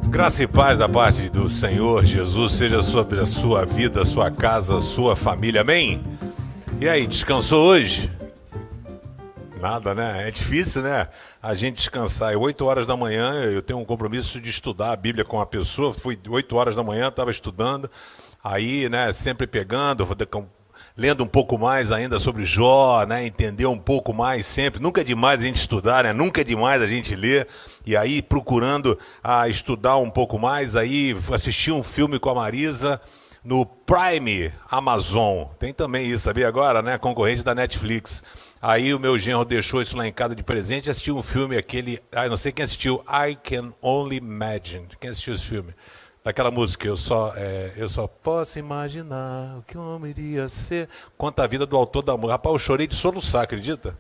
Graça e paz da parte do Senhor Jesus seja sobre a sua vida, a sua casa, a sua família, amém? E aí, descansou hoje? Nada, né? É difícil, né? A gente descansar. 8 horas da manhã, eu tenho um compromisso de estudar a Bíblia com a pessoa. Fui 8 horas da manhã, estava estudando. Aí, né, sempre pegando, lendo um pouco mais ainda sobre Jó, né? Entender um pouco mais sempre. Nunca é demais a gente estudar, né? Nunca é demais a gente ler. E aí, procurando estudar um pouco mais, aí assisti um filme com a Marisa no Prime Amazon. Tem também isso, sabia agora, né? Concorrente da Netflix. Aí o meu genro deixou isso lá em casa de presente e assistiu um filme, aquele... não sei quem assistiu, I Can Only Imagine. Quem assistiu esse filme? Daquela música, eu só posso imaginar o que um homem iria ser. Conta a vida do autor da música. Rapaz, eu chorei de soluçar, acredita?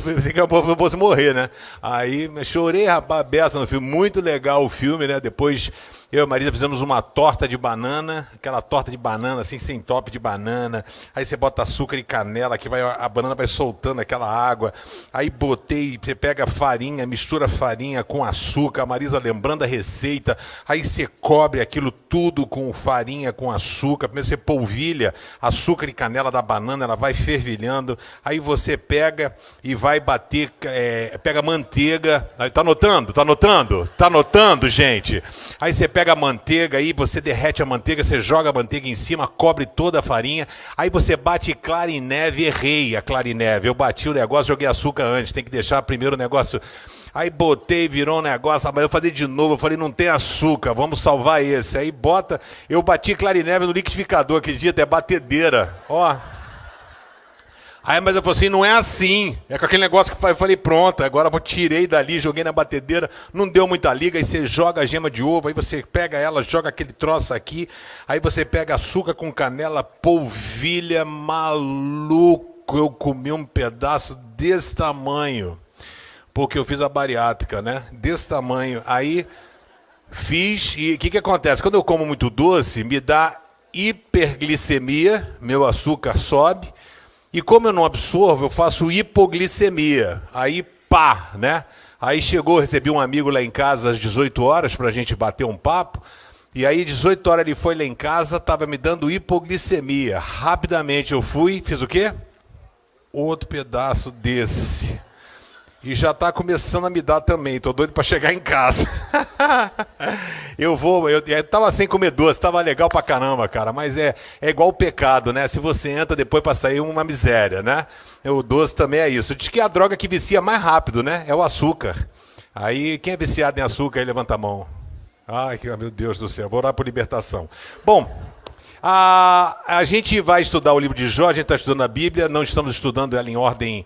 Pensei que eu fosse morrer, né? Aí chorei, rapaz, beça no filme. Muito legal o filme, né? Depois eu e a Marisa fizemos uma torta de banana, aquela torta de banana, assim, sem top de banana. Aí você bota açúcar e canela, que a banana vai soltando aquela água. Aí você pega farinha, mistura farinha com açúcar, a Marisa lembrando a receita. Aí você cobre aquilo tudo com farinha, com açúcar. Primeiro você polvilha açúcar e canela da banana, ela vai fervilhando. Aí você pega e vai bater, pega manteiga. Tá anotando? Tá anotando? Tá anotando, gente? Aí você pega a manteiga, aí você derrete a manteiga, você joga a manteiga em cima, cobre toda a farinha. Aí você bate clara em neve, errei a clara em neve. Eu bati o negócio, joguei açúcar antes, tem que deixar primeiro o negócio. Aí botei, virou um negócio, mas eu falei de novo, eu falei, não tem açúcar, vamos salvar esse. Aí bota, eu bati clara em neve no liquidificador, acredita? É batedeira, ó. Aí, mas eu falei assim, não é assim, é com aquele negócio que eu falei, pronto, agora eu tirei dali, joguei na batedeira, não deu muita liga, aí você joga a gema de ovo, aí você pega ela, joga aquele troço aqui, aí você pega açúcar com canela, polvilha, maluco, eu comi um pedaço desse tamanho, porque eu fiz a bariátrica, né, desse tamanho, aí fiz, e o que acontece? Quando eu como muito doce, me dá hiperglicemia, meu açúcar sobe. E como eu não absorvo, eu faço hipoglicemia. Aí, pá, né? Aí recebi um amigo lá em casa às 18 horas pra gente bater um papo. E aí, 18 horas ele foi lá em casa, tava me dando hipoglicemia. Rapidamente eu fui, fiz o quê? Outro pedaço desse. E já tá começando a me dar também, tô doido pra chegar em casa. Eu tava sem comer doce, tava legal pra caramba, cara, mas é igual o pecado, né? Se você entra depois pra sair uma miséria, né? O doce também é isso. Diz que é a droga que vicia mais rápido, né? É o açúcar. Aí, quem é viciado em açúcar aí, levanta a mão. Ai, meu Deus do céu, vou orar por libertação. Bom, a gente vai estudar o livro de Jó, a gente está estudando a Bíblia, não estamos estudando ela em ordem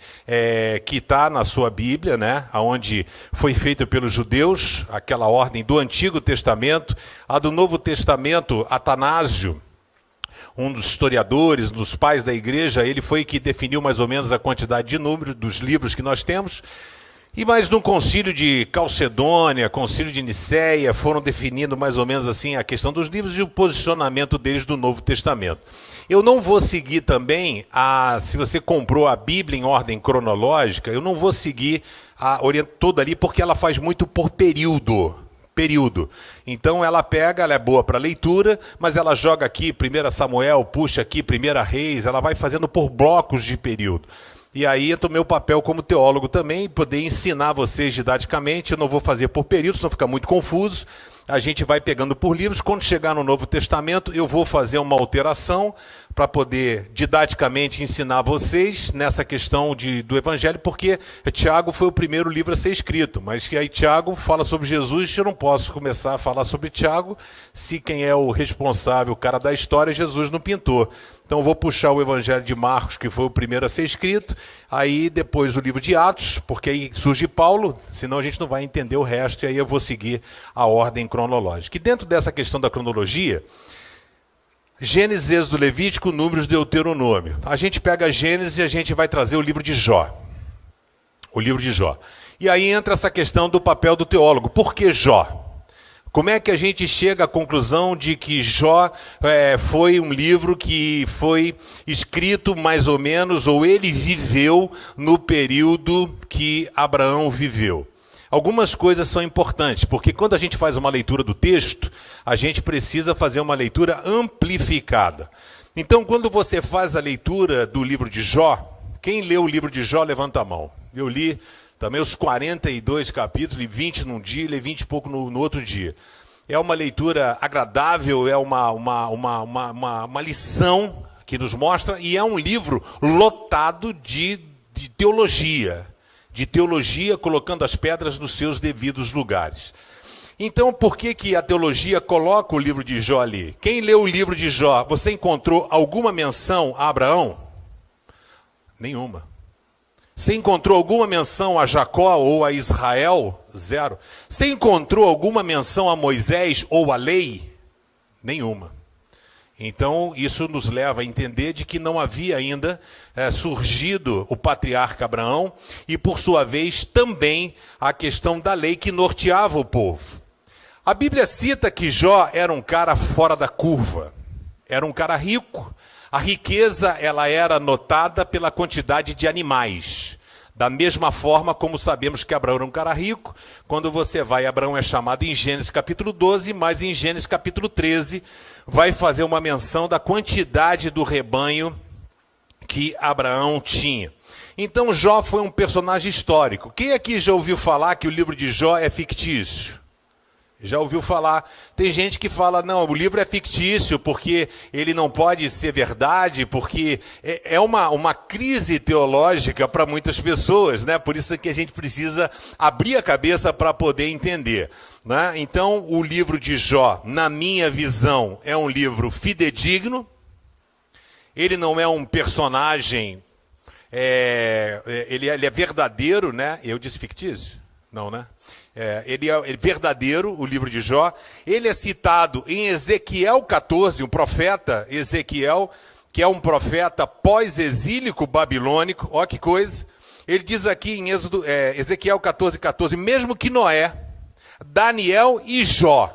que está na sua Bíblia, né? Onde foi feita pelos judeus, aquela ordem do Antigo Testamento. A do Novo Testamento, Atanásio, um dos historiadores, dos pais da igreja, ele foi que definiu mais ou menos a quantidade de número dos livros que nós temos. E mais no concílio de Calcedônia, concílio de Nicéia, foram definindo mais ou menos assim a questão dos livros e o posicionamento deles do Novo Testamento. Eu não vou seguir também, se você comprou a Bíblia em ordem cronológica, eu não vou seguir toda ali porque ela faz muito por período. Então ela é boa para leitura, mas ela joga aqui 1 Samuel, puxa aqui 1 Reis, ela vai fazendo por blocos de período. E aí entra o meu papel como teólogo também, poder ensinar vocês didaticamente. Eu não vou fazer por períodos, senão fica muito confuso. A gente vai pegando por livros. Quando chegar no Novo Testamento, eu vou fazer uma alteração para poder didaticamente ensinar vocês nessa questão do Evangelho, porque Tiago foi o primeiro livro a ser escrito, mas que aí Tiago fala sobre Jesus, eu não posso começar a falar sobre Tiago se quem é o responsável, o cara da história, é Jesus no pintor. Então eu vou puxar o Evangelho de Marcos, que foi o primeiro a ser escrito, aí depois o livro de Atos, porque aí surge Paulo, senão a gente não vai entender o resto, e aí eu vou seguir a ordem cronológica. E dentro dessa questão da cronologia, Gênesis, Êxodo, Levítico, Números, Deuteronômio. A gente pega Gênesis e a gente vai trazer o livro de Jó. O livro de Jó. E aí entra essa questão do papel do teólogo. Por que Jó? Como é que a gente chega à conclusão de que Jó foi um livro que foi escrito mais ou menos, ou ele viveu no período que Abraão viveu? Algumas coisas são importantes, porque quando a gente faz uma leitura do texto, a gente precisa fazer uma leitura amplificada. Então, quando você faz a leitura do livro de Jó, quem leu o livro de Jó, levanta a mão. Eu li também os 42 capítulos, li 20 num dia, li 20 e pouco no outro dia. É uma leitura agradável, é uma lição que nos mostra, e é um livro lotado de teologia. De teologia colocando as pedras nos seus devidos lugares. Então, por que a teologia coloca o livro de Jó ali? Quem leu o livro de Jó, você encontrou alguma menção a Abraão? Nenhuma. Você encontrou alguma menção a Jacó ou a Israel? Zero. Você encontrou alguma menção a Moisés ou a lei? Nenhuma. Então, isso nos leva a entender de que não havia ainda surgido o patriarca Abraão e, por sua vez, também a questão da lei que norteava o povo. A Bíblia cita que Jó era um cara fora da curva, era um cara rico. A riqueza ela era notada pela quantidade de animais. Da mesma forma como sabemos que Abraão era um cara rico, quando você vai, Abraão é chamado em Gênesis capítulo 12, mas em Gênesis capítulo 13, vai fazer uma menção da quantidade do rebanho que Abraão tinha. Então Jó foi um personagem histórico. Quem aqui já ouviu falar que o livro de Jó é fictício? Já ouviu falar? Tem gente que fala, não, o livro é fictício porque ele não pode ser verdade, porque é uma crise teológica para muitas pessoas, né? Por isso que a gente precisa abrir a cabeça para poder entender, né? Então, o livro de Jó, na minha visão, é um livro fidedigno. Ele não é um personagem, ele é verdadeiro, né? Eu disse fictício? Não, né? Ele é verdadeiro, o livro de Jó. Ele é citado em Ezequiel 14, o profeta Ezequiel, que é um profeta pós-exílico babilônico. Olha que coisa. Ele diz aqui em Ezequiel 14, mesmo que Noé, Daniel e Jó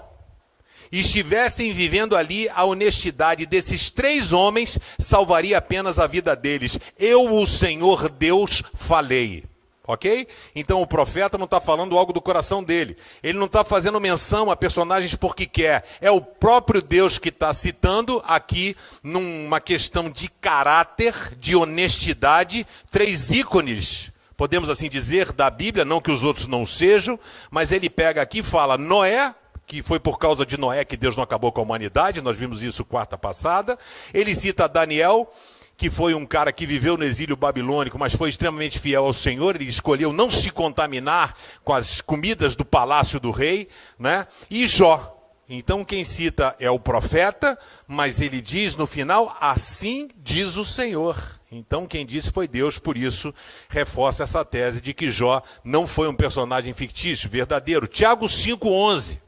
estivessem vivendo ali, a honestidade desses três homens salvaria apenas a vida deles. Eu, o Senhor Deus, falei. Ok? Então o profeta não está falando algo do coração dele. Ele não está fazendo menção a personagens porque quer. É o próprio Deus que está citando aqui, numa questão de caráter, de honestidade, três ícones, podemos assim dizer, da Bíblia, não que os outros não sejam, mas ele pega aqui e fala Noé, que foi por causa de Noé que Deus não acabou com a humanidade, nós vimos isso quarta passada. Ele cita Daniel, que foi um cara que viveu no exílio babilônico, mas foi extremamente fiel ao Senhor. Ele escolheu não se contaminar com as comidas do palácio do rei, né? E Jó. Então quem cita é o profeta, mas ele diz no final, assim diz o Senhor. Então quem disse foi Deus, por isso reforça essa tese de que Jó não foi um personagem fictício, verdadeiro. Tiago 5,11,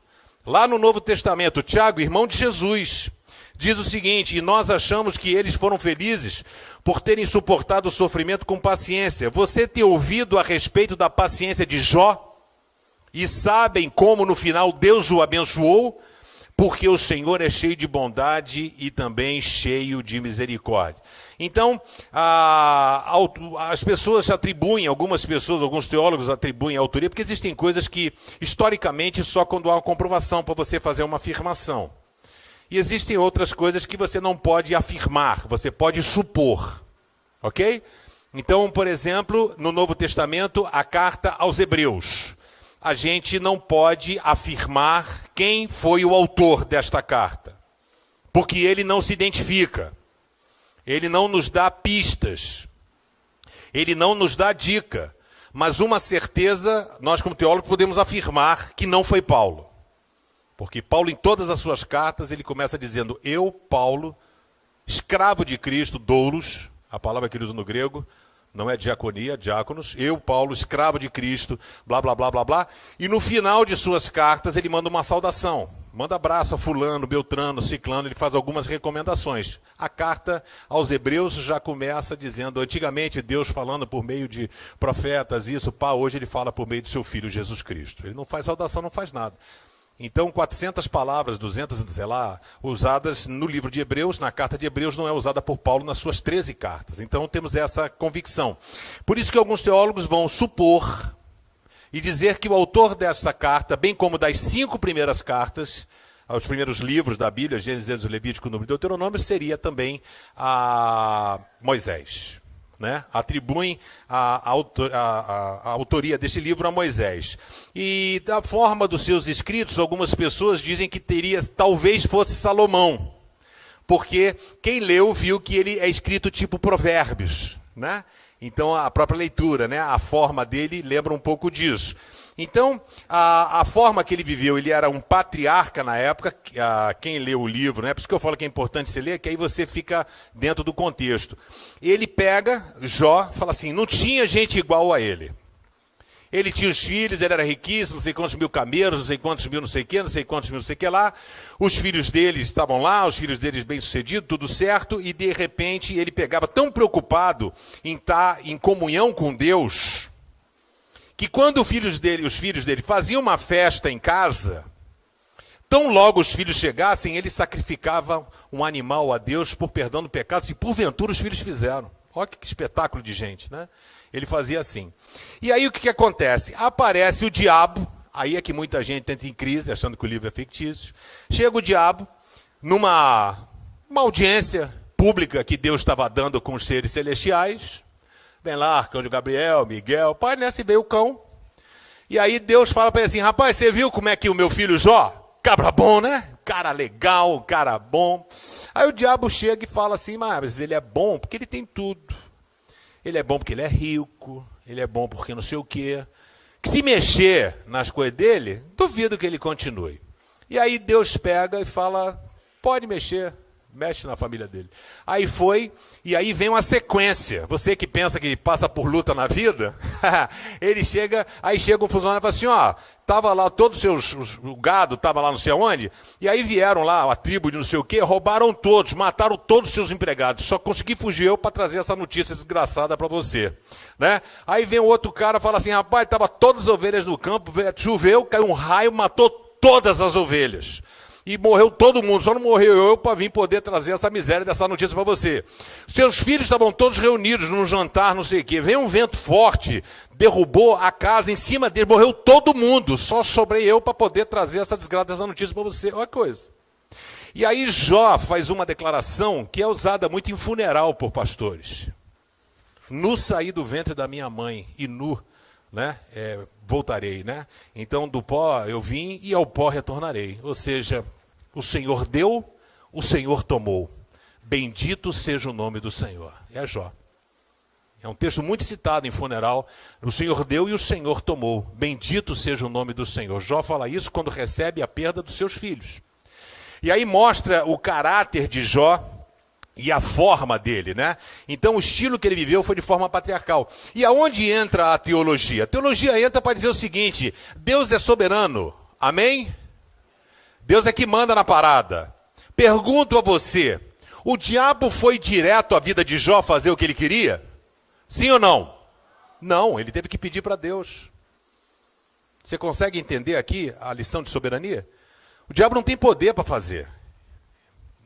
lá no Novo Testamento, Tiago, irmão de Jesus, diz o seguinte: e nós achamos que eles foram felizes por terem suportado o sofrimento com paciência. Você tem ouvido a respeito da paciência de Jó? E sabem como no final Deus o abençoou? Porque o Senhor é cheio de bondade e também cheio de misericórdia. Então, as pessoas atribuem, algumas pessoas, alguns teólogos atribuem a autoria, porque existem coisas que, historicamente, só quando há uma comprovação para você fazer uma afirmação. E existem outras coisas que você não pode afirmar, você pode supor, ok? Então, por exemplo, no Novo Testamento, a carta aos Hebreus. A gente não pode afirmar quem foi o autor desta carta, porque ele não se identifica, ele não nos dá pistas, ele não nos dá dica, mas uma certeza, nós como teólogos podemos afirmar que não foi Paulo. Porque Paulo, em todas as suas cartas, ele começa dizendo, eu, Paulo, escravo de Cristo, doulos, a palavra que ele usa no grego, não é diaconia, diáconos, eu, Paulo, escravo de Cristo, blá, blá, blá, blá, blá. E no final de suas cartas, ele manda uma saudação. Manda abraço a fulano, beltrano, ciclano, ele faz algumas recomendações. A carta aos Hebreus já começa dizendo, antigamente Deus falando por meio de profetas, isso, pá, hoje ele fala por meio do seu Filho Jesus Cristo. Ele não faz saudação, não faz nada. Então, 400 palavras, 200, sei lá, usadas no livro de Hebreus, na carta de Hebreus, não é usada por Paulo nas suas 13 cartas. Então, temos essa convicção. Por isso que alguns teólogos vão supor e dizer que o autor dessa carta, bem como das 5 primeiras cartas, os primeiros livros da Bíblia, Gênesis, Levítico, Número e Deuteronômio, seria também a Moisés. Né? Atribuem a autoria desse livro a Moisés. E da forma dos seus escritos, algumas pessoas dizem que talvez fosse Salomão, porque quem leu viu que ele é escrito tipo Provérbios, né? Então a própria leitura, né? A forma dele lembra um pouco disso. Então, a forma que ele viveu, ele era um patriarca na época, quem leu o livro, né? Por isso que eu falo que é importante você ler, que aí você fica dentro do contexto. Ele pega Jó, fala assim, não tinha gente igual a ele. Ele tinha os filhos, ele era riquíssimo, não sei quantos mil camelos, não sei quantos mil não sei o que, não sei quantos mil não sei o que lá. Os filhos dele estavam lá, os filhos deles bem-sucedidos, tudo certo, e de repente ele pegava tão preocupado em estar em comunhão com Deus, que quando os filhos dele faziam uma festa em casa, tão logo os filhos chegassem, ele sacrificava um animal a Deus por perdão do pecado, se porventura os filhos fizeram. Olha que espetáculo de gente, né? Ele fazia assim. E aí o que acontece? Aparece o diabo, aí é que muita gente entra em crise, achando que o livro é fictício. Chega o diabo numa audiência pública que Deus estava dando com os seres celestiais. Vem lá, arcanjo Gabriel, Miguel, pai, nessa veio o cão. E aí Deus fala para ele assim, rapaz, você viu como é que o meu filho Jó, cabra bom, né? Cara legal, cara bom. Aí o diabo chega e fala assim, mas ele é bom porque ele tem tudo. Ele é bom porque ele é rico, ele é bom porque não sei o quê. Que se mexer nas coisas dele, duvido que ele continue. E aí Deus pega e fala, pode mexer. Mexe na família dele. Aí foi, e aí vem uma sequência. Você que pensa que passa por luta na vida, ele chega, aí chega um funcionário e fala assim, ó, tava lá todos o gado, tava lá não sei aonde, e aí vieram lá, a tribo de não sei o quê, roubaram todos, mataram todos os seus empregados, só consegui fugir eu para trazer essa notícia desgraçada para você. Né? Aí vem um outro cara e fala assim, rapaz, tava todas as ovelhas no campo, choveu, caiu um raio, matou todas as ovelhas. E morreu todo mundo, só não morreu eu para vir poder trazer essa miséria dessa notícia para você. Seus filhos estavam todos reunidos num jantar, não sei o quê. Veio um vento forte, derrubou a casa em cima dele, morreu todo mundo. Só sobrei eu para poder trazer essa desgraça dessa notícia para você. Olha a coisa. E aí Jó faz uma declaração que é usada muito em funeral por pastores. Nu saí do ventre da minha mãe e nu, né, voltarei, né? Então do pó eu vim e ao pó retornarei. Ou seja, o Senhor deu, o Senhor tomou. Bendito seja o nome do Senhor. É Jó. É um texto muito citado em funeral. O Senhor deu e o Senhor tomou. Bendito seja o nome do Senhor. Jó fala isso quando recebe a perda dos seus filhos. E aí mostra o caráter de Jó e a forma dele, né? Então o estilo que ele viveu foi de forma patriarcal. E aonde entra a teologia? A teologia entra para dizer o seguinte, Deus é soberano, amém? Deus é que manda na parada. Pergunto a você, o diabo foi direto à vida de Jó fazer o que ele queria? Sim ou não? Não, ele teve que pedir para Deus. Você consegue entender aqui a lição de soberania? O diabo não tem poder para fazer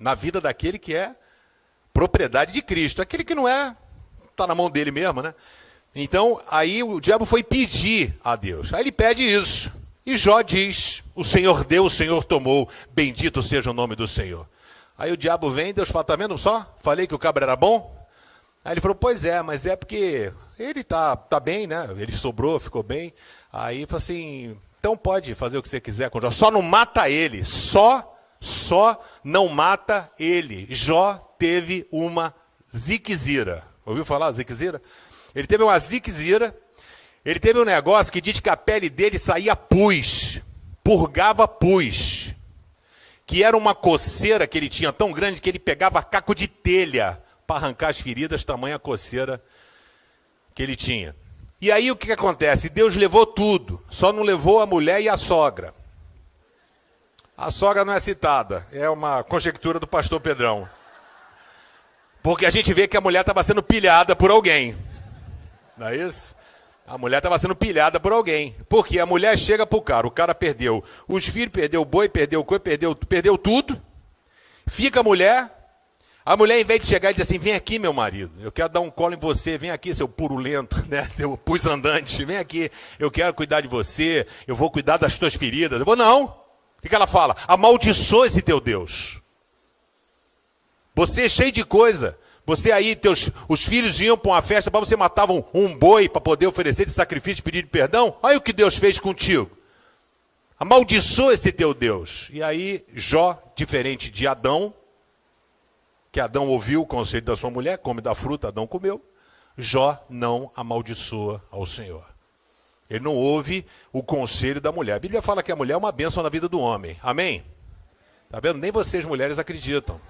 na vida daquele que é propriedade de Cristo. Aquele que não é, está na mão dele mesmo, né? Então, aí o diabo foi pedir a Deus. Aí ele pede isso. E Jó diz, o Senhor deu, o Senhor tomou. Bendito seja o nome do Senhor. Aí o diabo vem, Deus fala, tá vendo só? Falei que o cabra era bom? Aí ele falou, pois é, mas é porque ele tá bem, né? Ele sobrou, ficou bem. Aí falou assim, então pode fazer o que você quiser com Jó. Só não mata ele, só não mata ele. Jó teve uma ziquezira. Ouviu falar ziquezira? Ele teve uma ziquezira. Ele teve um negócio que diz que a pele dele saía pus. Purgava pus. Que era uma coceira que ele tinha tão grande que ele pegava caco de telha para arrancar as feridas, tamanha coceira que ele tinha. E aí o que acontece? Deus levou tudo. Só não levou a mulher e a sogra. A sogra não é citada, é uma conjectura do pastor Pedrão. Porque a gente vê que a mulher estava sendo pilhada por alguém. Não é isso? A mulher estava sendo pilhada por alguém. Porque a mulher chega pro cara, o cara perdeu os filhos, perdeu o boi, perdeu o coi, perdeu tudo. Fica a mulher, em vez de chegar e dizer assim, vem aqui, meu marido, eu quero dar um colo em você, vem aqui, seu purulento, né? Seu pus andante, vem aqui, eu quero cuidar de você, eu vou cuidar das tuas feridas. Eu vou, não. O que ela fala? Amaldiçoa esse teu Deus. Você é cheio de coisa. Você aí, os filhos iam para uma festa, para você matavam um boi para poder oferecer de sacrifício e pedir de perdão. Olha o que Deus fez contigo. Amaldiçoa esse teu Deus. E aí, Jó, diferente de Adão, que Adão ouviu o conselho da sua mulher, come da fruta, Adão comeu. Jó não amaldiçoa ao Senhor. Ele não ouve o conselho da mulher. A Bíblia fala que a mulher é uma bênção na vida do homem. Amém? Tá vendo? Nem vocês, mulheres, acreditam.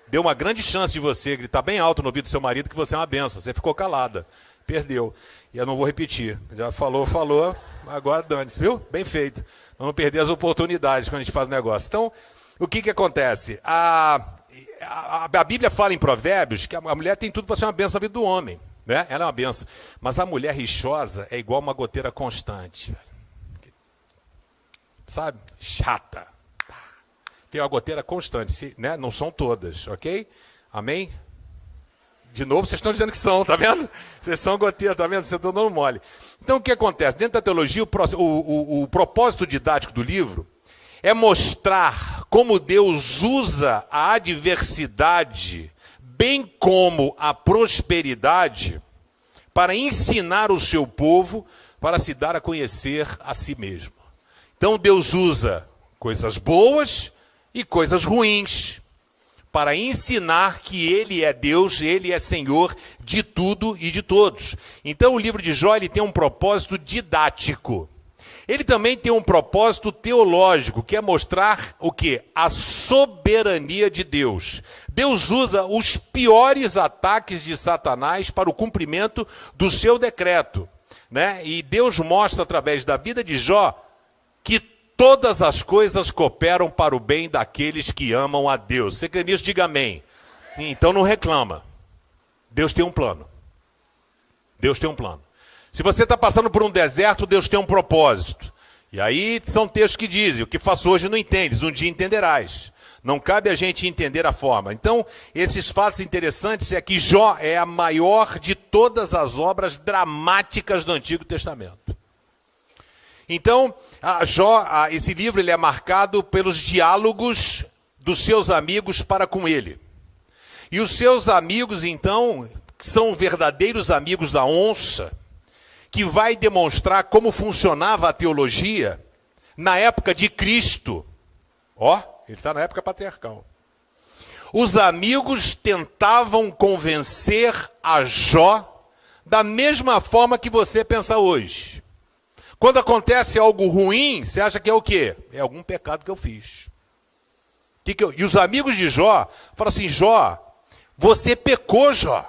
Deu uma grande chance de você gritar bem alto no ouvido do seu marido que você é uma bênção. Você ficou calada. Perdeu. E eu não vou repetir. Já falou, agora dane-se, viu? Bem feito. Pra não perder as oportunidades quando a gente faz o negócio. Então, o que acontece? A Bíblia fala em Provérbios que a mulher tem tudo para ser uma bênção na vida do homem. Né? Ela é uma bênção. Mas a mulher rixosa é igual uma goteira constante. Sabe? Chata. Tem uma goteira constante, né? Não são todas, ok? Amém? De novo, vocês estão dizendo que são, tá vendo? Vocês são goteira, tá vendo? Vocês estão dando mole. Então, o que acontece? Dentro da teologia, o propósito didático do livro é mostrar como Deus usa a adversidade, bem como a prosperidade, para ensinar o seu povo para se dar a conhecer a si mesmo. Então, Deus usa coisas boas e coisas ruins, para ensinar que Ele é Deus, Ele é Senhor de tudo e de todos. Então o livro de Jó ele tem um propósito didático. Ele também tem um propósito teológico, que é mostrar o quê? A soberania de Deus. Deus usa os piores ataques de Satanás para o cumprimento do seu decreto, né? E Deus mostra através da vida de Jó que todas as coisas cooperam para o bem daqueles que amam a Deus. Você crê nisso? Diga amém. Então não reclama. Deus tem um plano. Deus tem um plano. Se você está passando por um deserto, Deus tem um propósito. E aí são textos que dizem, o que faço hoje não entendes, um dia entenderás. Não cabe a gente entender a forma. Então, esses fatos interessantes é que Jó é a maior de todas as obras dramáticas do Antigo Testamento. Então, Jó, esse livro ele é marcado pelos diálogos dos seus amigos para com ele. E os seus amigos, então, são verdadeiros amigos da onça, que vai demonstrar como funcionava a teologia na época de Cristo. Ele está na época patriarcal. Os amigos tentavam convencer a Jó da mesma forma que você pensa hoje. Quando acontece algo ruim, você acha que é o quê? É algum pecado que eu fiz. E os amigos de Jó falam assim, Jó, você pecou, Jó.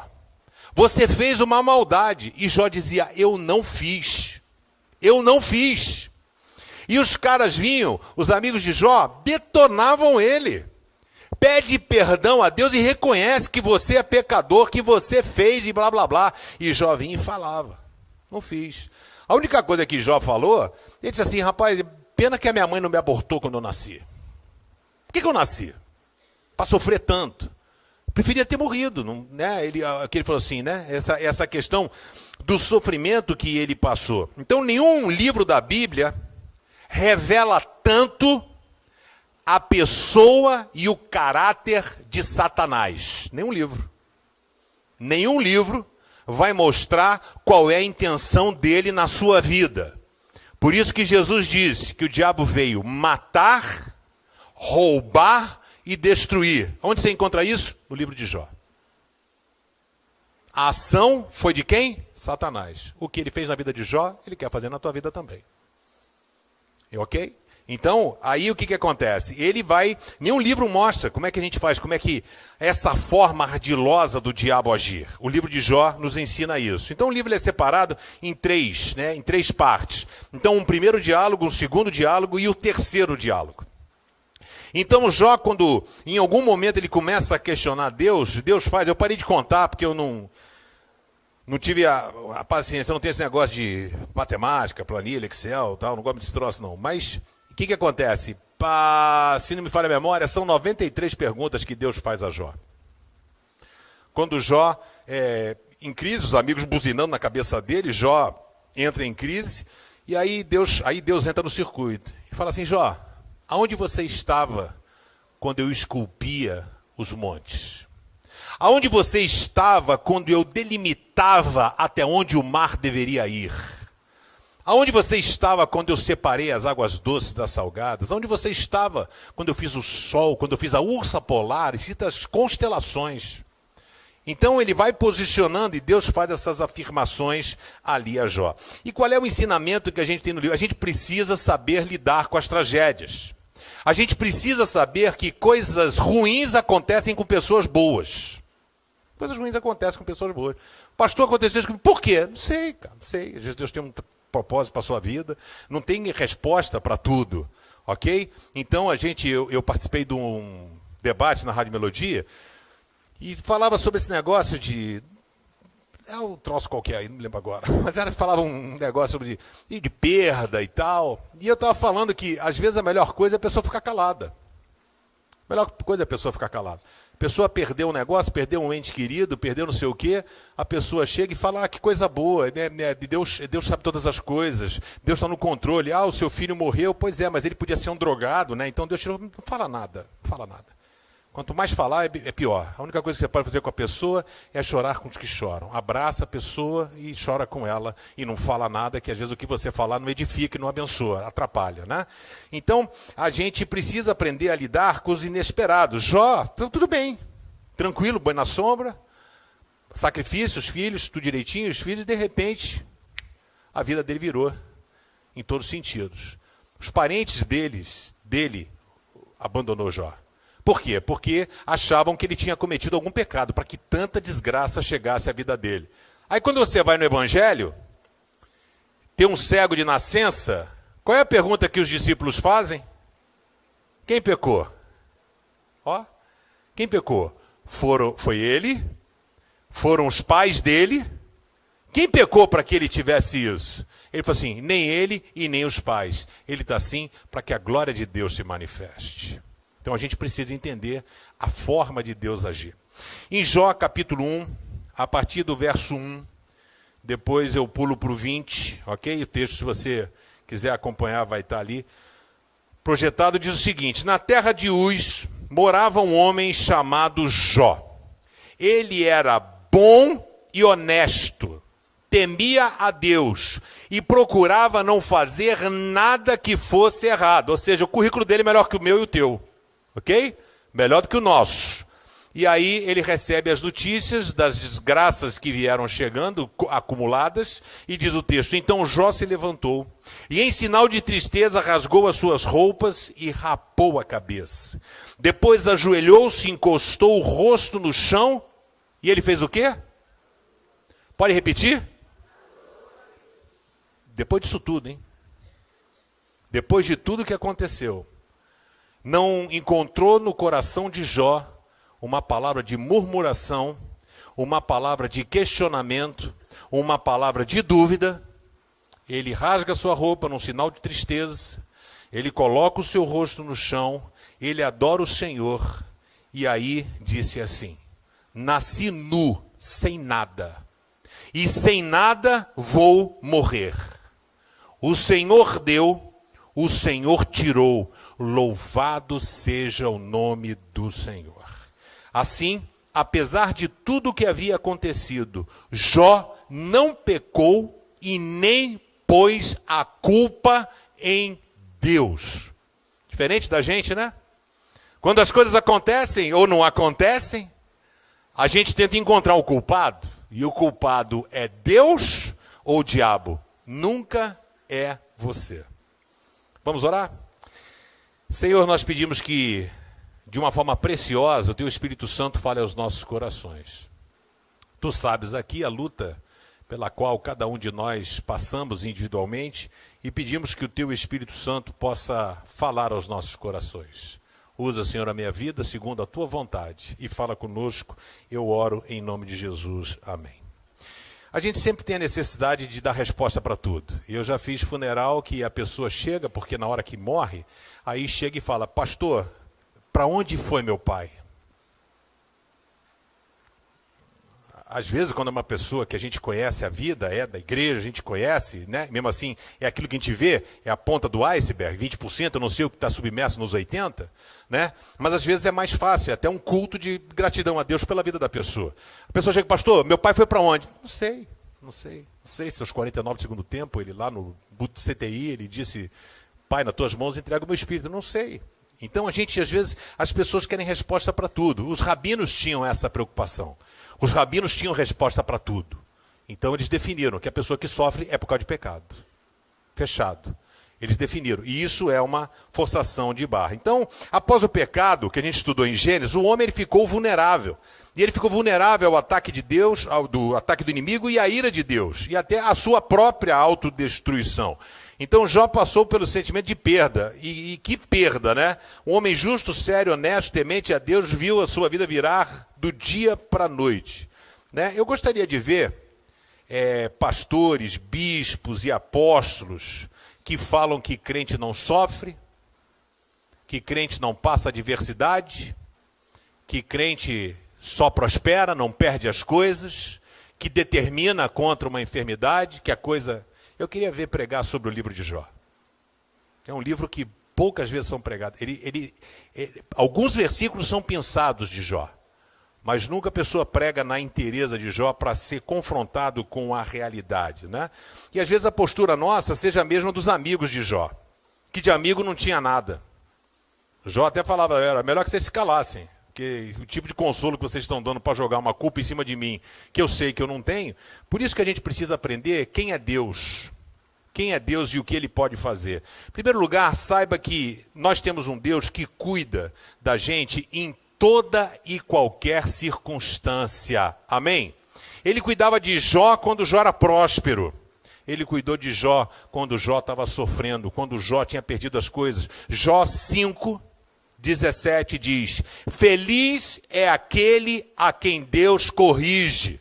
Você fez uma maldade. E Jó dizia, eu não fiz. Eu não fiz. E os caras vinham, os amigos de Jó, detonavam ele. Pede perdão a Deus e reconhece que você é pecador, que você fez e blá, blá, blá. E Jó vinha e falava, não fiz. A única coisa que Jó falou, ele disse assim, rapaz, pena que a minha mãe não me abortou quando eu nasci. Por que eu nasci? Para sofrer tanto. Preferia ter morrido, não, né? Ele falou assim, né? Essa questão do sofrimento que ele passou. Então, nenhum livro da Bíblia revela tanto a pessoa e o caráter de Satanás. Nenhum livro. Nenhum livro vai mostrar qual é a intenção dele na sua vida. Por isso que Jesus disse que o diabo veio matar, roubar e destruir. Onde você encontra isso? No livro de Jó. A ação foi de quem? Satanás. O que ele fez na vida de Jó, ele quer fazer na tua vida também. Ok? Então, aí o que acontece? Nenhum livro mostra como é que a gente faz, como é que essa forma ardilosa do diabo agir. O livro de Jó nos ensina isso. Então o livro é separado em três partes. Então um primeiro diálogo, um segundo diálogo e o terceiro diálogo. Então Jó, quando em algum momento ele começa a questionar Deus faz, eu parei de contar porque eu não Não tive a paciência, eu não tenho esse negócio de matemática, planilha, Excel, tal, não gosto desse troço não. Mas o que acontece? Se não me falha a memória, são 93 perguntas que Deus faz a Jó. Quando Jó, em crise, os amigos buzinando na cabeça dele, Jó entra em crise, e aí Deus entra no circuito e fala assim: Jó, aonde você estava quando eu esculpia os montes? Aonde você estava quando eu delimitava até onde o mar deveria ir? Aonde você estava quando eu separei as águas doces das salgadas? Aonde você estava quando eu fiz o sol, quando eu fiz a ursa polar e cita as constelações? Então ele vai posicionando e Deus faz essas afirmações ali a Jó. E qual é o ensinamento que a gente tem no livro? A gente precisa saber lidar com as tragédias. A gente precisa saber que coisas ruins acontecem com pessoas boas. Coisas ruins acontecem com pessoas boas. Pastor, aconteceu isso comigo. Por quê? Não sei, cara, não sei. Às vezes Deus tem um propósito para a sua vida. Não tem resposta para tudo, ok? Então eu participei de um debate na Rádio Melodia e falava sobre esse negócio de... É um troço qualquer aí, não me lembro agora. Mas falava um negócio sobre de perda e tal. E eu estava falando que, às vezes, a melhor coisa é a pessoa ficar calada. A melhor coisa é a pessoa ficar calada. A pessoa perdeu um negócio, perdeu um ente querido, perdeu não sei o quê. A pessoa chega e fala: que coisa boa, né? Deus sabe todas as coisas. Deus está no controle. O seu filho morreu. Pois é, mas ele podia ser um drogado, né? Então Deus tirou. Não fala nada, não fala nada. Quanto mais falar, é pior. A única coisa que você pode fazer com a pessoa é chorar com os que choram. Abraça a pessoa e chora com ela. E não fala nada, que às vezes o que você falar não edifica e não abençoa, atrapalha, né? Então, a gente precisa aprender a lidar com os inesperados. Jó, tudo bem. Tranquilo, boi na sombra. Sacrifício, os filhos, tudo direitinho, os filhos. De repente, a vida dele virou em todos os sentidos. Os parentes dele abandonou Jó. Por quê? Porque achavam que ele tinha cometido algum pecado, para que tanta desgraça chegasse à vida dele. Aí quando você vai no Evangelho, tem um cego de nascença, qual é a pergunta que os discípulos fazem? Quem pecou? Quem pecou? Foi ele? Foram os pais dele? Quem pecou para que ele tivesse isso? Ele falou assim: nem ele e nem os pais. Ele está assim para que a glória de Deus se manifeste. Então a gente precisa entender a forma de Deus agir. Em Jó capítulo 1, a partir do verso 1, depois eu pulo para o 20, ok? O texto, se você quiser acompanhar, vai estar ali. Projetado diz o seguinte: na terra de Uz morava um homem chamado Jó. Ele era bom e honesto, temia a Deus e procurava não fazer nada que fosse errado. Ou seja, o currículo dele é melhor que o meu e o teu. Ok? Melhor do que o nosso. E aí ele recebe as notícias das desgraças que vieram chegando, acumuladas, e diz o texto: então Jó se levantou, e em sinal de tristeza rasgou as suas roupas e rapou a cabeça. Depois ajoelhou-se, encostou o rosto no chão, e ele fez o quê? Pode repetir? Depois disso tudo, hein? Depois de tudo que aconteceu, não encontrou no coração de Jó uma palavra de murmuração, uma palavra de questionamento, uma palavra de dúvida. Ele rasga sua roupa num sinal de tristeza, ele coloca o seu rosto no chão, ele adora o Senhor, e aí disse assim: nasci nu, sem nada, e sem nada vou morrer. O Senhor deu, o Senhor tirou. Louvado seja o nome do Senhor. Assim, apesar de tudo o que havia acontecido, Jó não pecou e nem pôs a culpa em Deus. Diferente da gente, né? Quando as coisas acontecem ou não acontecem, a gente tenta encontrar o culpado. E o culpado é Deus ou o diabo? Nunca é você. Vamos orar? Senhor, nós pedimos que, de uma forma preciosa, o Teu Espírito Santo fale aos nossos corações. Tu sabes aqui a luta pela qual cada um de nós passamos individualmente e pedimos que o Teu Espírito Santo possa falar aos nossos corações. Usa, Senhor, a minha vida segundo a Tua vontade e fala conosco. Eu oro em nome de Jesus. Amém. A gente sempre tem a necessidade de dar resposta para tudo. Eu já fiz funeral que a pessoa chega, porque na hora que morre, aí chega e fala, pastor, para onde foi meu pai? Às vezes, quando é uma pessoa que a gente conhece a vida, é da igreja, a gente conhece, né? Mesmo assim, é aquilo que a gente vê, é a ponta do iceberg, 20%, eu não sei o que está submerso nos 80%, né? Mas às vezes é mais fácil, é até um culto de gratidão a Deus pela vida da pessoa. A pessoa chega, pastor, meu pai foi para onde? Não sei se aos 49 do segundo tempo, ele lá no CTI, ele disse, pai, nas tuas mãos entrego o meu espírito. Não sei. Então, às vezes, as pessoas querem resposta para tudo. Os rabinos tinham essa preocupação. Os rabinos tinham resposta para tudo. Então, eles definiram que a pessoa que sofre é por causa de pecado. Fechado. Eles definiram. E isso é uma forçação de barra. Então, após o pecado, que a gente estudou em Gênesis, o homem ele ficou vulnerável. E ele ficou vulnerável ao ataque de Deus, ao ataque do inimigo e à ira de Deus. E até à sua própria autodestruição. Então Jó passou pelo sentimento de perda. E que perda, né? Um homem justo, sério, honesto, temente a Deus, viu a sua vida virar do dia para a noite. Né? Eu gostaria de ver pastores, bispos e apóstolos que falam que crente não sofre, que crente não passa adversidade, que crente só prospera, não perde as coisas, que determina contra uma enfermidade, que a coisa... Eu queria ver pregar sobre o livro de Jó. É um livro que poucas vezes são pregados. Alguns versículos são pensados de Jó, mas nunca a pessoa prega na inteireza de Jó para ser confrontado com a realidade, né? E às vezes a postura nossa seja a mesma dos amigos de Jó, que de amigo não tinha nada. Jó até falava, era melhor que vocês se calassem, porque o tipo de consolo que vocês estão dando para jogar uma culpa em cima de mim, que eu sei que eu não tenho. Por isso que a gente precisa aprender quem é Deus. Quem é Deus e o que Ele pode fazer. Em primeiro lugar, saiba que nós temos um Deus que cuida da gente em toda e qualquer circunstância. Amém? Ele cuidava de Jó quando Jó era próspero. Ele cuidou de Jó quando Jó estava sofrendo, quando Jó tinha perdido as coisas. Jó 5:17 diz, feliz é aquele a quem Deus corrige.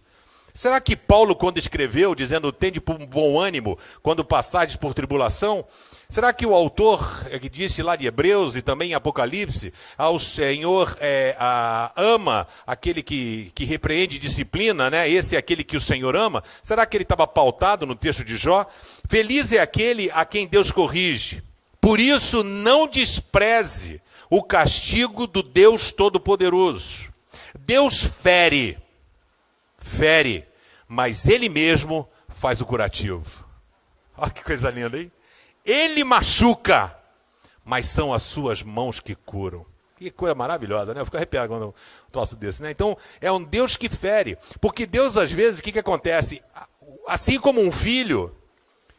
Será que Paulo, quando escreveu, dizendo, tende por um bom ânimo, quando passares por tribulação, será que o autor, que disse lá de Hebreus e também em Apocalipse, ao Senhor ama aquele que repreende e disciplina, né? Esse é aquele que o Senhor ama? Será que ele estava pautado no texto de Jó? Feliz é aquele a quem Deus corrige. Por isso, não despreze o castigo do Deus Todo-Poderoso. Deus fere, mas Ele mesmo faz o curativo. Olha que coisa linda, hein? Ele machuca, mas são as suas mãos que curam. Que coisa maravilhosa, né? Eu fico arrepiado quando um troço desse, né? Então, é um Deus que fere. Porque Deus, às vezes, o que acontece? Assim como um filho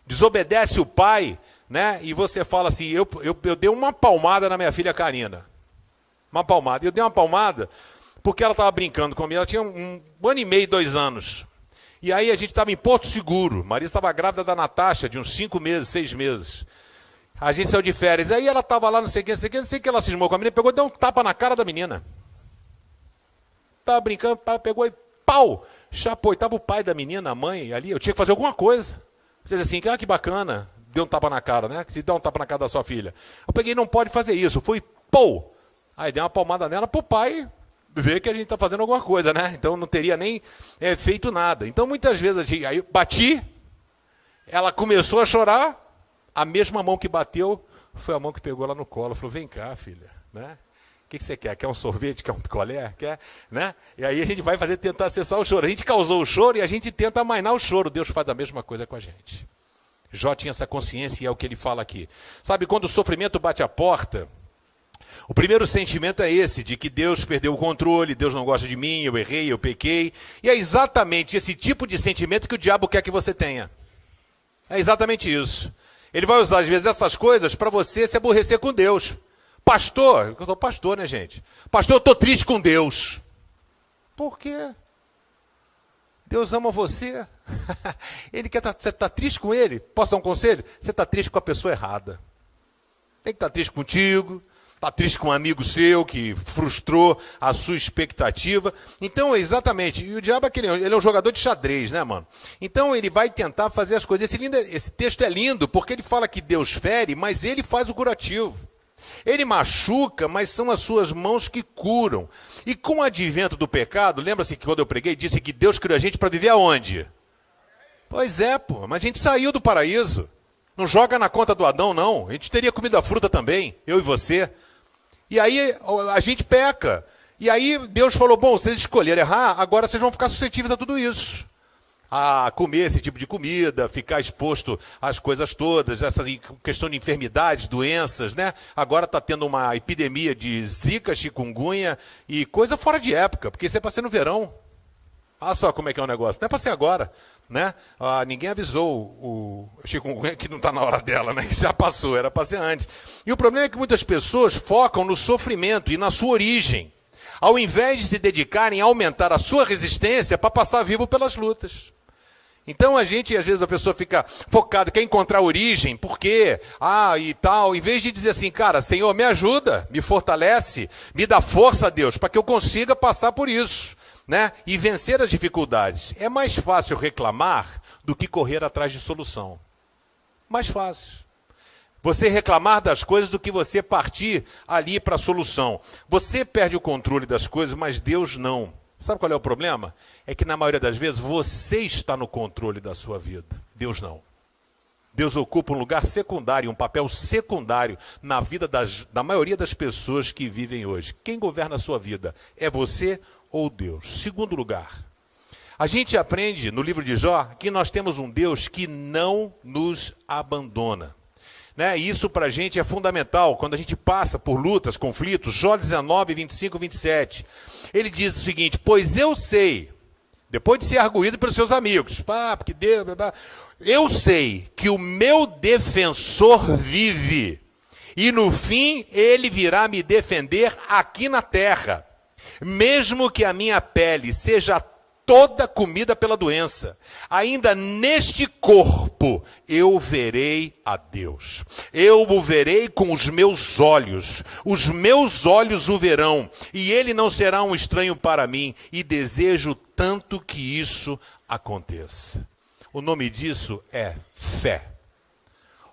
desobedece o pai, né? E você fala assim, eu dei uma palmada na minha filha Karina. Uma palmada. Eu dei uma palmada porque ela estava brincando comigo. Ela tinha 1 ano e meio, 2 anos. E aí a gente estava em Porto Seguro. Maria estava grávida da Natasha, de uns 5 meses, 6 meses. A gente saiu de férias. Aí ela estava lá, não sei o que ela cismou com a menina, pegou e deu um tapa na cara da menina. Estava brincando, pegou e pau! Chapou. E estava o pai da menina, a mãe, ali. Eu tinha que fazer alguma coisa. Eu disse assim, que bacana. Deu um tapa na cara, né? Se dá um tapa na cara da sua filha. Eu peguei, não pode fazer isso. Fui, pô! Aí dei uma palmada nela pro pai ver que a gente está fazendo alguma coisa, né? Então não teria nem feito nada. Então muitas vezes aí eu bati, ela começou a chorar, a mesma mão que bateu foi a mão que pegou ela no colo. Falou, vem cá, filha, né? O que você quer? Quer um sorvete? Quer um picolé? Quer? Né? E aí a gente vai tentar cessar o choro. A gente causou o choro e a gente tenta amainar o choro. Deus faz a mesma coisa com a gente. Jó tinha essa consciência e é o que ele fala aqui. Sabe, quando o sofrimento bate a porta, o primeiro sentimento é esse, de que Deus perdeu o controle, Deus não gosta de mim, eu errei, eu pequei. E é exatamente esse tipo de sentimento que o diabo quer que você tenha. É exatamente isso. Ele vai usar, às vezes, essas coisas para você se aborrecer com Deus. Pastor, eu sou pastor, né, gente? Pastor, eu estou triste com Deus. Por quê? Deus ama você. Ele quer você está triste com Ele? Posso dar um conselho? Você está triste com a pessoa errada. Tem que estar triste contigo. está triste com um amigo seu que frustrou a sua expectativa. Então, exatamente, e o diabo ele é um jogador de xadrez, né, mano? Então, ele vai tentar fazer as coisas. Esse texto é lindo, porque ele fala que Deus fere, mas ele faz o curativo. Ele machuca, mas são as suas mãos que curam. E com o advento do pecado, lembra-se que quando eu preguei, disse que Deus criou a gente para viver aonde? Pois é, pô, mas a gente saiu do paraíso. Não joga na conta do Adão, não. A gente teria comido a fruta também, eu e você. E aí a gente peca. E aí Deus falou, bom, vocês escolheram errar, agora vocês vão ficar suscetíveis a tudo isso. A comer esse tipo de comida, ficar exposto às coisas todas, essa questão de enfermidades, doenças, né? Agora está tendo uma epidemia de zika, chikungunya e coisa fora de época, porque isso é para ser no verão. Olha só como é que é o negócio. Não é para ser agora, né? Ninguém avisou o chikungunya que não está na hora dela, né? Que já passou, era para ser antes. E o problema é que muitas pessoas focam no sofrimento e na sua origem, ao invés de se dedicarem a aumentar a sua resistência para passar vivo pelas lutas. Então às vezes a pessoa fica focada, quer encontrar origem, por quê? E tal, em vez de dizer assim, cara, Senhor, me ajuda, me fortalece, me dá força, Deus, para que eu consiga passar por isso, né? E vencer as dificuldades. É mais fácil reclamar do que correr atrás de solução. Mais fácil. Você reclamar das coisas do que você partir ali para a solução. Você perde o controle das coisas, mas Deus não. Sabe qual é o problema? É que na maioria das vezes você está no controle da sua vida. Deus não. Deus ocupa um lugar secundário, um papel secundário na vida da maioria das pessoas que vivem hoje. Quem governa a sua vida? É você ou Deus? Segundo lugar, a gente aprende no livro de Jó que nós temos um Deus que não nos abandona. Né? E isso para a gente é fundamental quando a gente passa por lutas, conflitos. Jó 19, 25 e 27. Ele diz o seguinte, pois eu sei, depois de ser arguído pelos seus amigos, porque Deus, eu sei que o meu defensor vive, e no fim ele virá me defender aqui na terra, mesmo que a minha pele seja toda comida pela doença, ainda neste corpo eu verei a Deus. Eu o verei com os meus olhos o verão, e ele não será um estranho para mim, e desejo tanto que isso aconteça. O nome disso é fé.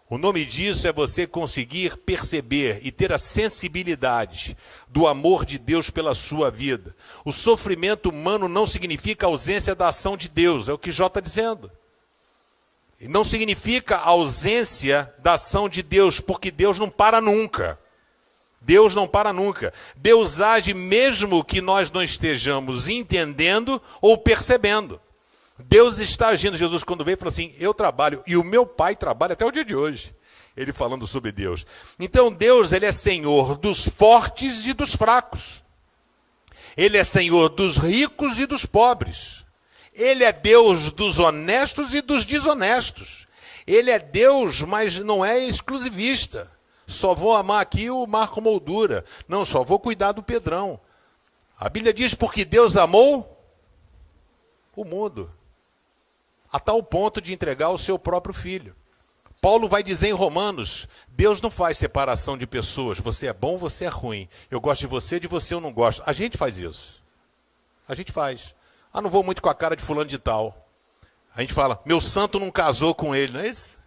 O nome disso é você conseguir perceber e ter a sensibilidade do amor de Deus pela sua vida. O sofrimento humano não significa ausência da ação de Deus, é o que Jó está dizendo. E não significa ausência da ação de Deus, porque Deus não para nunca. Deus não para nunca. Deus age mesmo que nós não estejamos entendendo ou percebendo. Deus está agindo. Jesus, quando veio, falou assim, eu trabalho, e o meu Pai trabalha até o dia de hoje. Ele falando sobre Deus. Então Deus, ele é Senhor dos fortes e dos fracos. Ele é Senhor dos ricos e dos pobres. Ele é Deus dos honestos e dos desonestos. Ele é Deus, mas não é exclusivista. Só vou amar aqui o Marco Moldura. Não, só vou cuidar do Pedrão. A Bíblia diz, porque Deus amou o mundo, a tal ponto de entregar o seu próprio filho. Paulo vai dizer em Romanos, Deus não faz separação de pessoas, você é bom, você é ruim, eu gosto de você eu não gosto. A gente faz isso. A gente faz. Não vou muito com a cara de fulano de tal. A gente fala, meu santo não casou com ele, não é isso?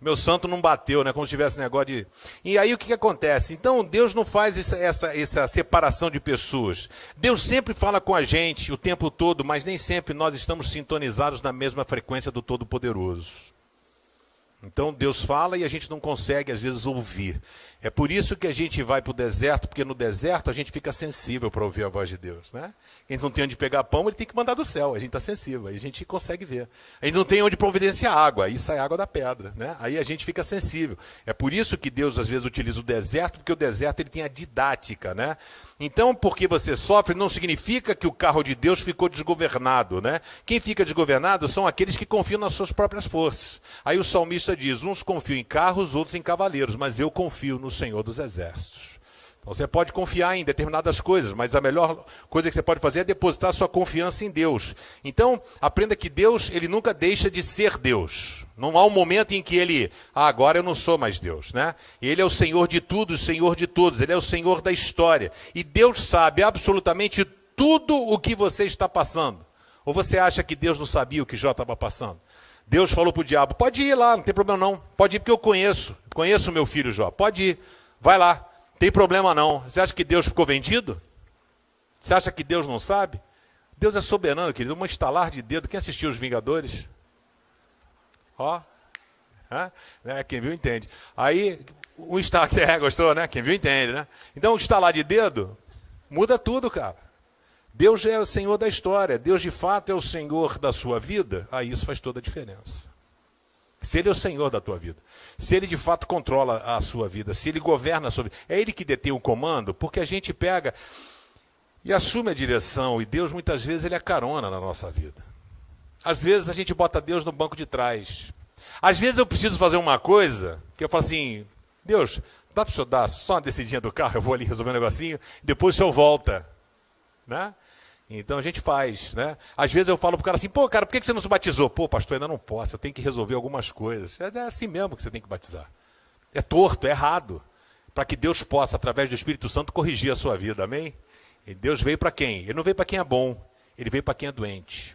Meu santo não bateu, né? Como se tivesse negócio de... E aí o que acontece? Então Deus não faz essa separação de pessoas. Deus sempre fala com a gente o tempo todo, mas nem sempre nós estamos sintonizados na mesma frequência do Todo-Poderoso. Então Deus fala e a gente não consegue às vezes ouvir. É por isso que a gente vai para o deserto, porque no deserto a gente fica sensível para ouvir a voz de Deus, né? A gente não tem onde pegar pão, ele tem que mandar do céu, a gente está sensível, aí a gente consegue ver. A gente não tem onde providenciar água, aí sai água da pedra, né? Aí a gente fica sensível. É por isso que Deus às vezes utiliza o deserto, porque o deserto ele tem a didática, né? Então, porque você sofre, não significa que o carro de Deus ficou desgovernado, né? Quem fica desgovernado são aqueles que confiam nas suas próprias forças. Aí o salmista diz, uns confiam em carros, outros em cavaleiros, mas eu confio no Senhor dos Exércitos. Então você pode confiar em determinadas coisas, mas a melhor coisa que você pode fazer é depositar sua confiança em Deus. Então, aprenda que Deus, ele nunca deixa de ser Deus. Não há um momento em que ele, agora eu não sou mais Deus, né? Ele é o Senhor de tudo, o Senhor de todos, ele é o Senhor da história. E Deus sabe absolutamente tudo o que você está passando. Ou você acha que Deus não sabia o que Jó estava passando? Deus falou para o diabo, pode ir lá, não tem problema não. Pode ir porque eu conheço o meu filho Jó. Pode ir, vai lá, não tem problema não. Você acha que Deus ficou vendido? Você acha que Deus não sabe? Deus é soberano, querido, um estalar de dedo. Quem assistiu Os Vingadores? Ó, quem viu entende. Aí, o estalar, gostou, né? Quem viu entende, né? Então, o estalar de dedo muda tudo, cara. Deus é o Senhor da história. Deus, de fato, é o Senhor da sua vida. Aí isso faz toda a diferença. Se Ele é o Senhor da tua vida, se Ele, de fato, controla a sua vida, se Ele governa a sua vida, é Ele que detém o comando, porque a gente pega e assume a direção, e Deus, muitas vezes, Ele é carona na nossa vida. Às vezes, a gente bota Deus no banco de trás. Às vezes, eu preciso fazer uma coisa, que eu falo assim, Deus, dá para o senhor dar só uma descidinha do carro, eu vou ali resolver um negocinho, depois o senhor volta. Né? Então a gente faz, né? Às vezes eu falo pro cara assim, pô, cara, por que você não se batizou? Pô, pastor, ainda não posso, eu tenho que resolver algumas coisas. É assim mesmo que você tem que batizar. É torto, é errado. Para que Deus possa, através do Espírito Santo, corrigir a sua vida, amém? E Deus veio para quem? Ele não veio para quem é bom, ele veio para quem é doente.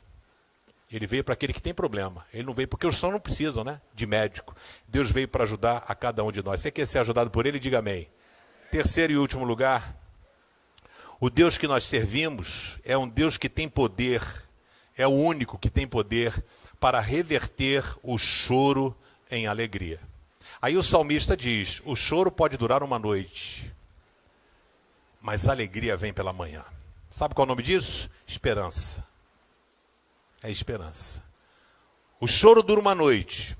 Ele veio para aquele que tem problema. Ele não veio porque os sãos não precisam, né? De médico. Deus veio para ajudar a cada um de nós. Você quer ser ajudado por ele? Diga amém. Terceiro e último lugar. O Deus que nós servimos é um Deus que tem poder, é o único que tem poder para reverter o choro em alegria. Aí o salmista diz, o choro pode durar uma noite, mas a alegria vem pela manhã. Sabe qual é o nome disso? Esperança. É esperança. O choro dura uma noite.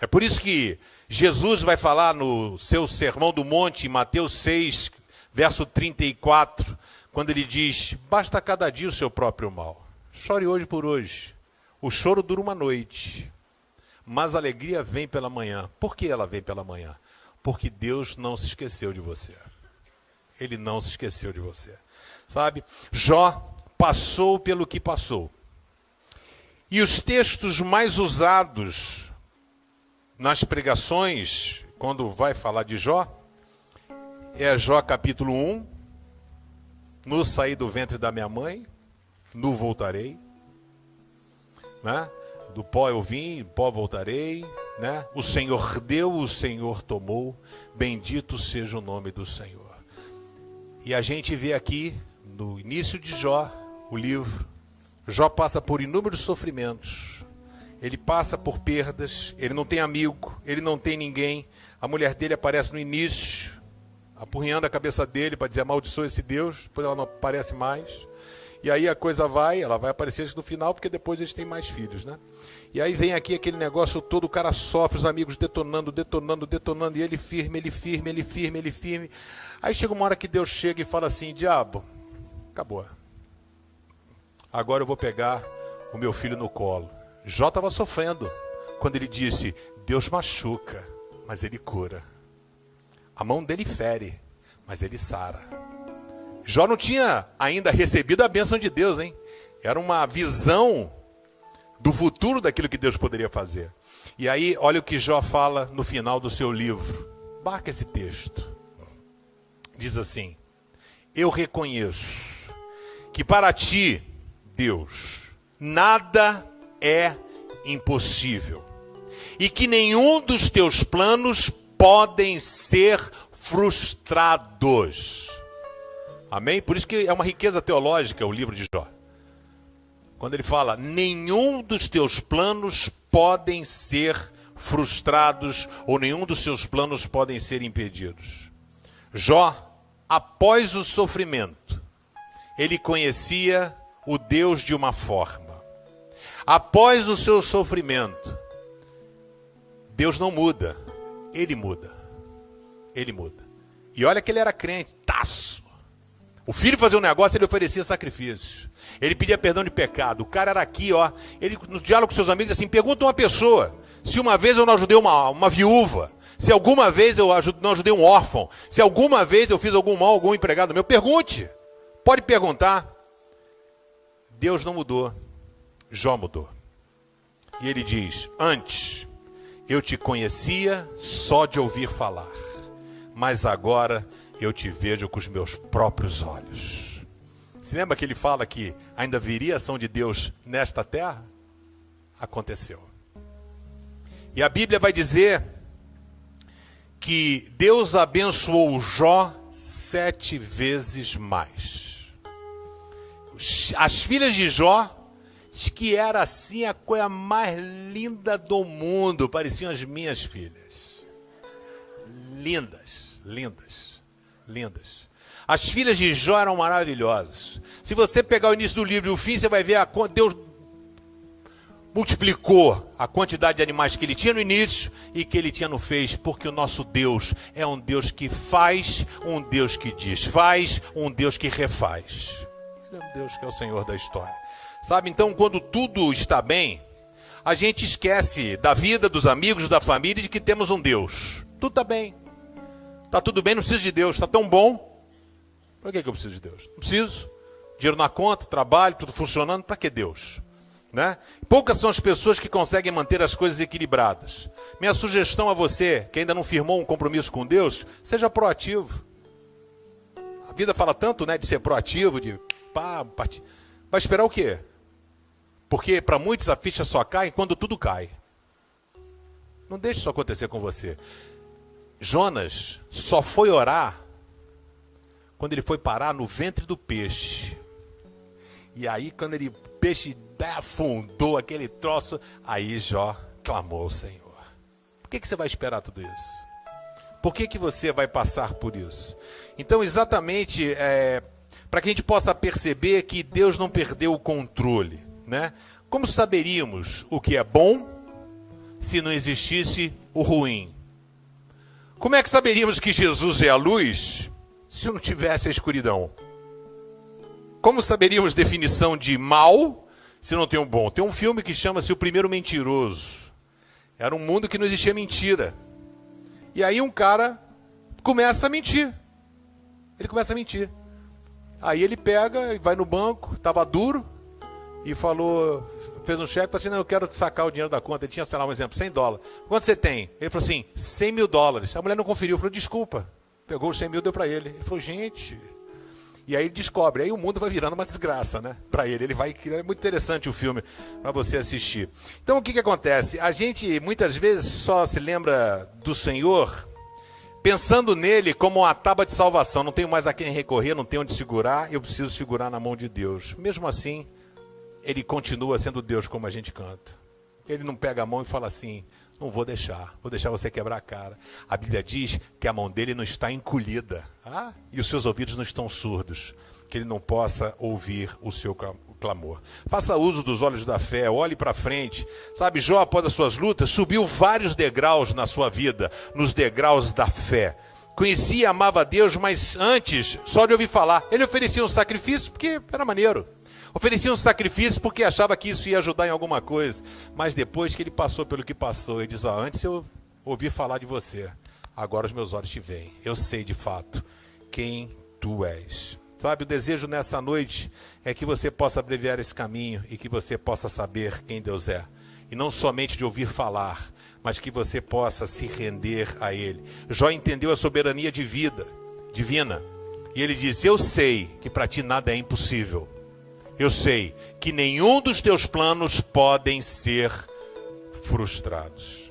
É por isso que Jesus vai falar no seu Sermão do Monte, em Mateus 6, verso 34, quando ele diz, basta cada dia o seu próprio mal. Chore hoje por hoje. O choro dura uma noite, mas a alegria vem pela manhã. Por que ela vem pela manhã? Porque Deus não se esqueceu de você. Ele não se esqueceu de você. Sabe? Jó passou pelo que passou. E os textos mais usados nas pregações, quando vai falar de Jó, é Jó capítulo 1, no saí do ventre da minha mãe, no voltarei, né? Do pó eu vim, pó voltarei, né? O Senhor deu, o Senhor tomou, bendito seja o nome do Senhor. E a gente vê aqui, no início de Jó, o livro, Jó passa por inúmeros sofrimentos, ele passa por perdas, ele não tem amigo, ele não tem ninguém, a mulher dele aparece no início, apurrinhando a cabeça dele para dizer amaldiçoa esse Deus, depois ela não aparece mais. E aí a coisa ela vai aparecer no final, porque depois eles têm mais filhos, né? E aí vem aqui aquele negócio todo, o cara sofre, os amigos detonando, e ele firme. Aí chega uma hora que Deus chega e fala assim, diabo, acabou. Agora eu vou pegar o meu filho no colo. Jó estava sofrendo quando ele disse, Deus machuca, mas ele cura. A mão dele fere, mas ele sara. Jó não tinha ainda recebido a bênção de Deus, hein? Era uma visão do futuro daquilo que Deus poderia fazer. E aí, olha o que Jó fala no final do seu livro. Marca esse texto. Diz assim, eu reconheço que para ti, Deus, nada é impossível. E que nenhum dos teus planos podem ser frustrados. Amém? Por isso que é uma riqueza teológica o livro de Jó. Quando ele fala, nenhum dos teus planos podem ser frustrados, ou nenhum dos seus planos podem ser impedidos. Jó, após o sofrimento, ele conhecia o Deus de uma forma. Após o seu sofrimento, Deus não muda, ele muda. Ele muda. E olha que ele era crentaço. O filho fazia um negócio, ele oferecia sacrifícios. Ele pedia perdão de pecado. O cara era aqui, ó. Ele, no diálogo com seus amigos, assim, pergunta uma pessoa. Se uma vez eu não ajudei uma viúva. Se alguma vez eu não ajudei um órfão, se alguma vez eu fiz algum mal a algum empregado meu, pergunte. Pode perguntar. Deus não mudou, Jó mudou. E ele diz, antes eu te conhecia só de ouvir falar, mas agora eu te vejo com os meus próprios olhos. Se lembra que ele fala que ainda viria a ação de Deus nesta terra? Aconteceu. E a Bíblia vai dizer que Deus abençoou Jó 7 vezes mais. As filhas de Jó, que era assim a coisa mais linda do mundo, pareciam as minhas filhas. Lindas, lindas, lindas. As filhas de Jó eram maravilhosas. Se você pegar o início do livro e o fim, você vai ver Deus multiplicou a quantidade de animais que ele tinha no início e que ele tinha no fez, porque o nosso Deus é um Deus que faz, um Deus que desfaz, um Deus que refaz. Ele é um Deus que é o Senhor da história. Sabe, então, quando tudo está bem, a gente esquece da vida, dos amigos, da família, de que temos um Deus. Tudo está bem. Está tudo bem, não preciso de Deus. Está tão bom. Para que eu preciso de Deus? Não preciso. Dinheiro na conta, trabalho, tudo funcionando. Para que Deus? Né? Poucas são as pessoas que conseguem manter as coisas equilibradas. Minha sugestão a você, que ainda não firmou um compromisso com Deus, seja proativo. A vida fala tanto, né, de ser proativo, de partir. Vai esperar o quê? Porque para muitos a ficha só cai quando tudo cai. Não deixe isso acontecer com você. Jonas só foi orar quando ele foi parar no ventre do peixe. E aí quando o peixe afundou aquele troço, aí Jó clamou ao Senhor. Por que você vai esperar tudo isso? Por que você vai passar por isso? Então exatamente para que a gente possa perceber que Deus não perdeu o controle, né? Como saberíamos o que é bom se não existisse o ruim? Como é que saberíamos que Jesus é a luz se não tivesse a escuridão? Como saberíamos definição de mal se não tem um bom? Tem um filme que chama-se O Primeiro Mentiroso. Era um mundo que não existia mentira. E aí um cara começa a mentir. Ele começa a mentir. Aí ele pega e vai no banco, estava duro, e falou, fez um cheque, falou assim, não, eu quero sacar o dinheiro da conta. Ele tinha, sei lá, um exemplo, $100. Quanto você tem? Ele falou assim, $100 mil. A mulher não conferiu, falou, desculpa. Pegou os 100 mil, deu para ele. Ele falou, gente... E aí ele descobre, aí o mundo vai virando uma desgraça, né? Para ele, é muito interessante o filme para você assistir. Então o que acontece? A gente muitas vezes só se lembra do Senhor pensando nele como uma tábua de salvação. Não tenho mais a quem recorrer, não tenho onde segurar, eu preciso segurar na mão de Deus. Mesmo assim, ele continua sendo Deus como a gente canta. Ele não pega a mão e fala assim, não vou deixar você quebrar a cara. A Bíblia diz que a mão dele não está encolhida, e os seus ouvidos não estão surdos, que ele não possa ouvir o seu clamor. Faça uso dos olhos da fé, olhe para frente. Sabe, Jó, após as suas lutas, subiu vários degraus na sua vida, nos degraus da fé. Conhecia e amava a Deus, mas antes, só de ouvir falar, ele oferecia um sacrifício porque era maneiro. Oferecia um sacrifício porque achava que isso ia ajudar em alguma coisa. Mas depois que ele passou pelo que passou, ele diz, antes eu ouvi falar de você, agora os meus olhos te veem. Eu sei de fato quem tu és. Sabe, o desejo nessa noite é que você possa abreviar esse caminho e que você possa saber quem Deus é. E não somente de ouvir falar, mas que você possa se render a Ele. Jó entendeu a soberania divina. E ele disse, eu sei que para ti nada é impossível. Eu sei que nenhum dos teus planos podem ser frustrados.